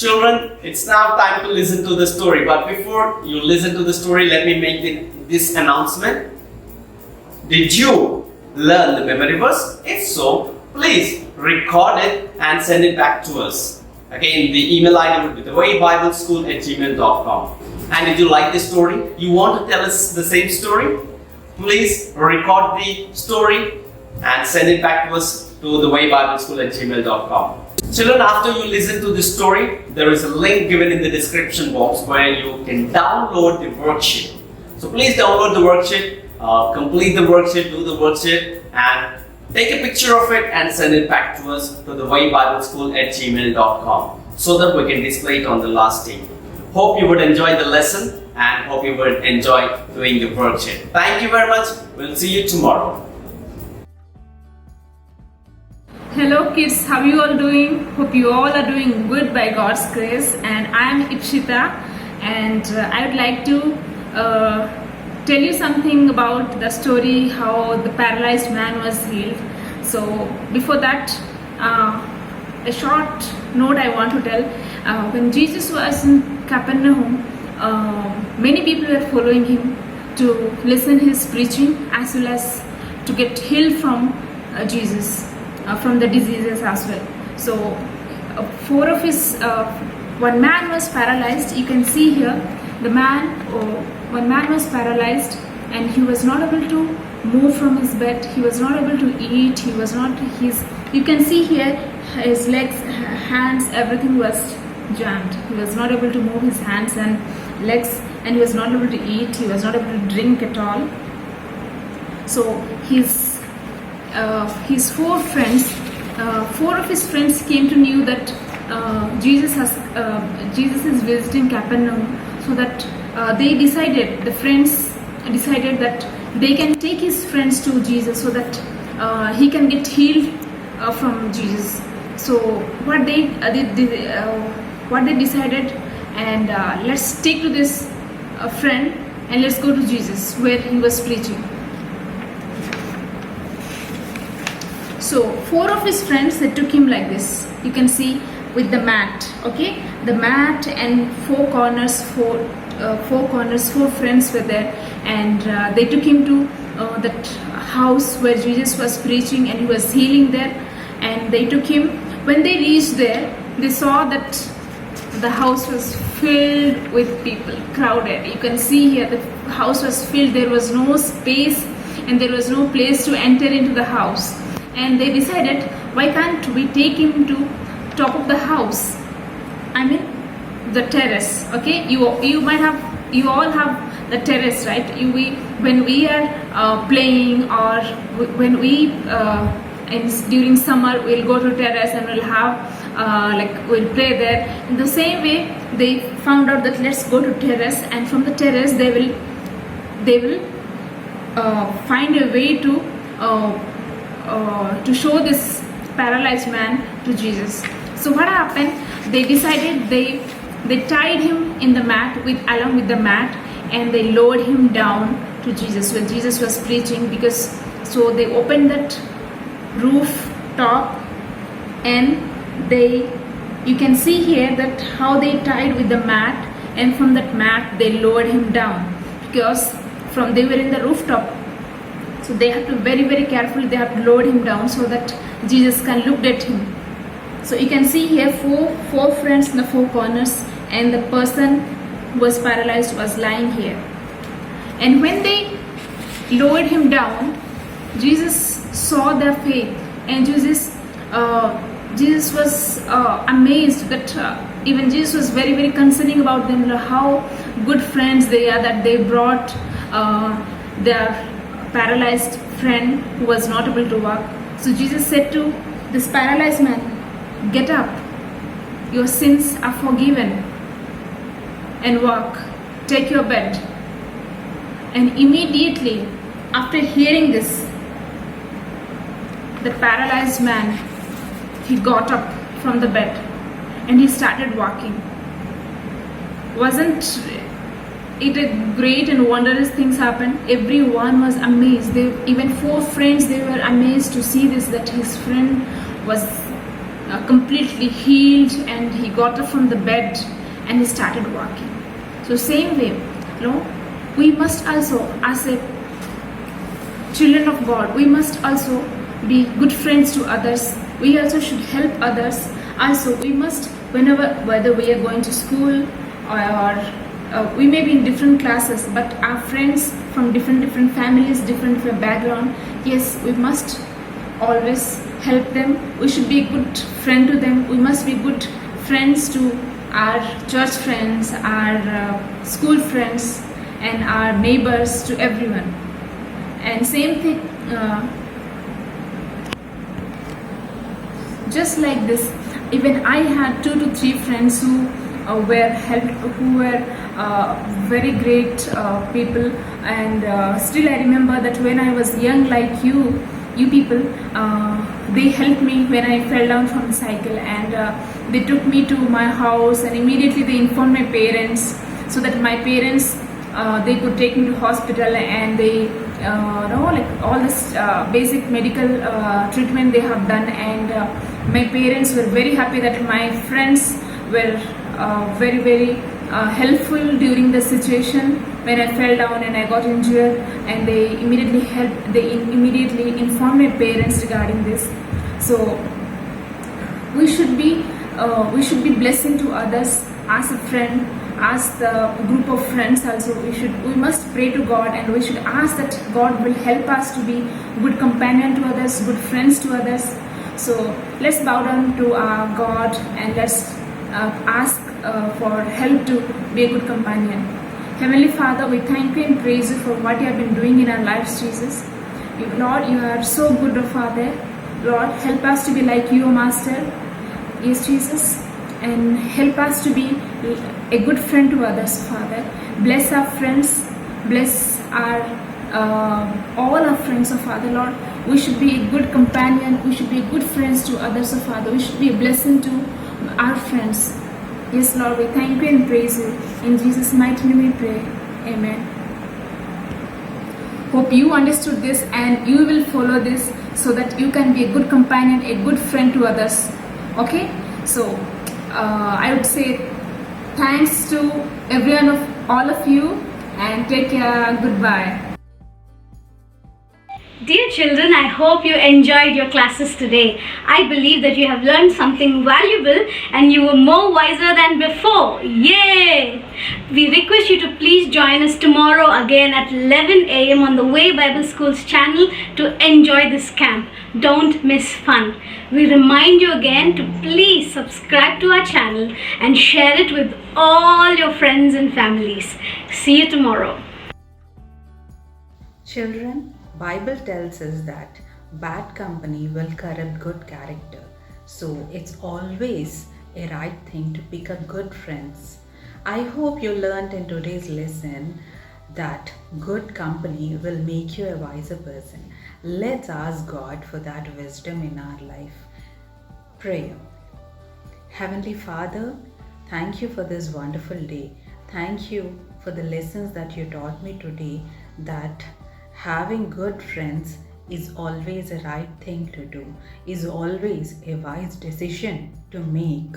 Children, it's now time to listen to the story. But before you listen to the story, let me make this announcement. Did you learn the memory verse? If so, please record it and send it back to us. Again, the email ID would be thewaybibleschool@gmail.com. And if you like this story, you want to tell us the same story, please record the story and send it back to us to thewaybibleschool@gmail.com. Children, after you listen to this story, there is a link given in the description box where you can download the worksheet. So please download the worksheet, complete the worksheet, do the worksheet, and take a picture of it and send it back to us to thewaybibleschool@gmail.com so that we can display it on the last day. Hope you would enjoy the lesson and hope you would enjoy doing the worksheet. Thank you very much. We'll see you tomorrow. Hello kids, how are you all doing? Hope you all are doing good by God's grace. And I am Ipshita, and I would like to tell you something about the story how the paralyzed man was healed. So before that, a short note I want to tell. When Jesus was in Capernaum, many people were following him to listen his preaching as well as to get healed from Jesus. From the diseases as well. So one man was paralyzed. You can see here one man was paralyzed and he was not able to move from his bed. He was not able to eat. You can see here his legs, hands, everything was jammed. He was not able to move his hands and legs, and he was not able to eat. He was not able to drink at all. So his four of his friends came to know that Jesus is visiting Capernaum, so that the friends decided that they can take his friends to Jesus so that he can get healed from Jesus. So what they decided, and let's take to this friend and let's go to Jesus where he was preaching. So four of his friends, they took him like this. You can see with the mat, okay? The mat and four corners, four friends were there, and they took him to that house where Jesus was preaching and he was healing there. And they took him. When they reached there, they saw that the house was filled with people, crowded. You can see here the house was filled. There was no space and there was no place to enter into the house. And they decided, why can't we take him to top of the house? I mean the terrace. Okay, you all have the terrace, right? When we are playing, or when we during summer we'll go to terrace and we'll have we'll play there. In the same way, they found out that let's go to terrace, and from the terrace they will find a way to show this paralyzed man to Jesus. So what happened? They decided they tied him in the mat along with the mat, and they lowered him down to Jesus when Jesus was preaching. So they opened that rooftop, and you can see here that how they tied with the mat, and from that mat they lowered him down, because they were in the rooftop. So they have to very, very carefully, they have to lower him down so that Jesus can look at him. So you can see here four friends in the four corners, and the person who was paralyzed was lying here. And when they lowered him down, Jesus saw their faith, and Jesus was amazed that even Jesus was very, very concerning about them, how good friends they are, that they brought their paralyzed friend who was not able to walk. So Jesus said to this paralyzed man, get up, your sins are forgiven, and walk, take your bed. And immediately after hearing this, the paralyzed man, he got up from the bed and he started walking. Wasn't it a great and wondrous things happened? Everyone was amazed. Even four friends, they were amazed to see this, that his friend was completely healed, and he got up from the bed and he started walking. So same way, we must also, as a children of God, we must also be good friends to others. We also should help others. Also, we must, whether we are going to school or we may be in different classes, but our friends from different families, different background, yes, we must always help them. We should be a good friend to them. We must be good friends to our church friends, our school friends, and our neighbors, to everyone. And same thing, just like this, even I had 2 to 3 friends who were very great people, and still I remember that when I was young, like you people, they helped me when I fell down from the cycle, and they took me to my house, and immediately they informed my parents, so that my parents, they could take me to hospital, and they like all this basic medical treatment they have done, and my parents were very happy that my friends were very helpful during the situation when I fell down and I got injured, and they immediately informed my parents regarding this. So we should be blessing to others as a friend, as the group of friends. Also, we must pray to God, and we should ask that God will help us to be good companion to others, good friends to others. So let's bow down to our God, and let's ask for help to be a good companion. Heavenly Father, we thank you and praise you for what you have been doing in our lives, Jesus. Lord, you are so good, oh Father. Lord, help us to be like you, O Master. Yes, Jesus. And help us to be a good friend to others, Father. Bless our friends. Bless our all our friends, oh Father, Lord. We should be a good companion. We should be good friends to others, oh Father. We should be a blessing to our friends. Yes, Lord, we thank you and praise you. In Jesus' mighty name we pray. Amen. Hope you understood this and you will follow this, so that you can be a good companion, a good friend to others. Okay? So, I would say thanks to all of you, and take care. Goodbye. Dear children, I hope you enjoyed your classes today. I believe that you have learned something valuable and you were more wiser than before. Yay! We request you to please join us tomorrow again at 11 a.m. on the Way Bible School's channel to enjoy this camp. Don't miss fun. We remind you again to please subscribe to our channel and share it with all your friends and families. See you tomorrow. Children, Bible tells us that bad company will corrupt good character. So it's always a right thing to pick a good friends. I hope you learned in today's lesson that good company will make you a wiser person. Let's ask God for that wisdom in our life. Prayer. Heavenly Father, thank you for this wonderful day. Thank you for the lessons that you taught me today, that having good friends is always a right thing to do, is always a wise decision to make.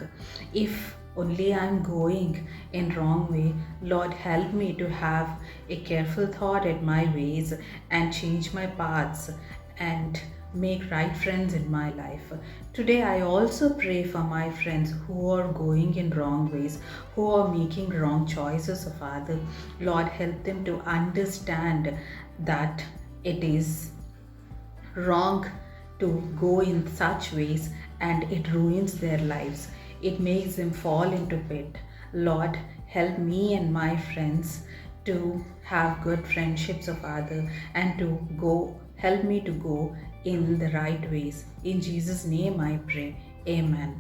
If only I'm going in wrong way, Lord, help me to have a careful thought at my ways and change my paths and make right friends in my life. Today I also pray for my friends who are going in wrong ways, who are making wrong choices, Father. Lord, help them to understand that it is wrong to go in such ways and it ruins their lives. It makes them fall into pit. Lord, help me and my friends to have good friendships, Father, and to help me to go in the right ways. In Jesus' name I pray. Amen.